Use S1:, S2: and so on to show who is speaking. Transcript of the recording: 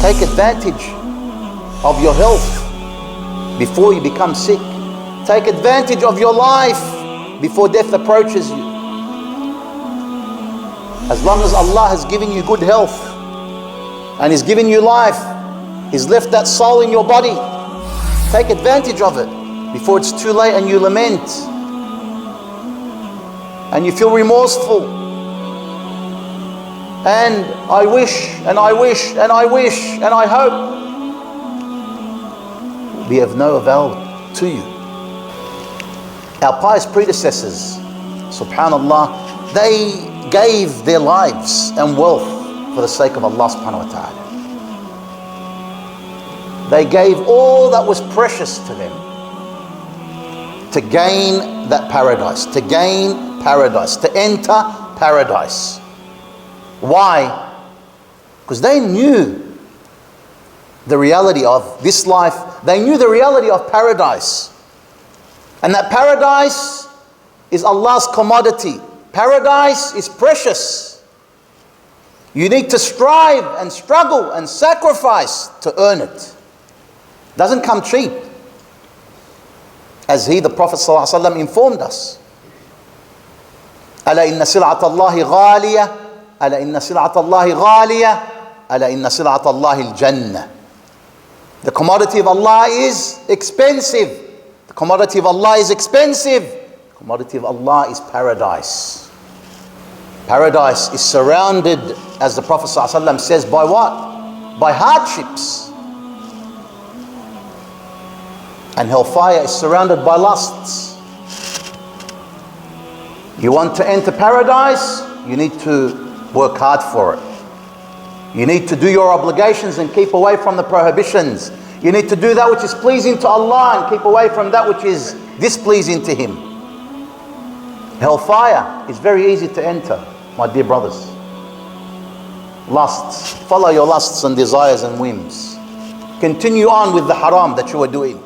S1: Take advantage of your health before you become sick. Take advantage of your life before death approaches you. As long as Allah has given you good health and He's given you life, He's left that soul in your body. Take advantage of it before it's too late and you lament and you feel remorseful. And I wish, and I wish, and I wish, and I hope. Be of no avail to you. Our pious predecessors, subhanallah, they gave their lives and wealth for the sake of Allah subhanahu wa ta'ala. They gave all that was precious to them to gain that paradise, to gain paradise, to enter paradise. Why? Because they knew the reality of this life. They knew the reality of paradise. And that paradise is Allah's commodity. Paradise is precious. You need to strive and struggle and sacrifice to earn it. It doesn't come cheap. As the Prophet ﷺ informed us. أَلَا إِنَّ سِلْعَةَ اللَّهِ غَالِيَةٌ أَلَا إِنَّ سِلْعَةَ اللَّهِ غَالِيَةٌ أَلَا إِنَّ سِلْعَةَ اللَّهِ الْجَنَّةِ. The commodity of Allah is expensive. The commodity of Allah is expensive. The commodity of Allah is paradise. Paradise is surrounded, as the Prophet ﷺ says, by what? By hardships. And hellfire is surrounded by lusts. You want to enter paradise? You need to work hard for it. You need to do your obligations and keep away from the prohibitions. You need to do that which is pleasing to Allah and keep away from that which is displeasing to Him. Hellfire is very easy to enter, my dear brothers. Lusts. Follow your lusts and desires and whims. Continue on with the haram that you are doing.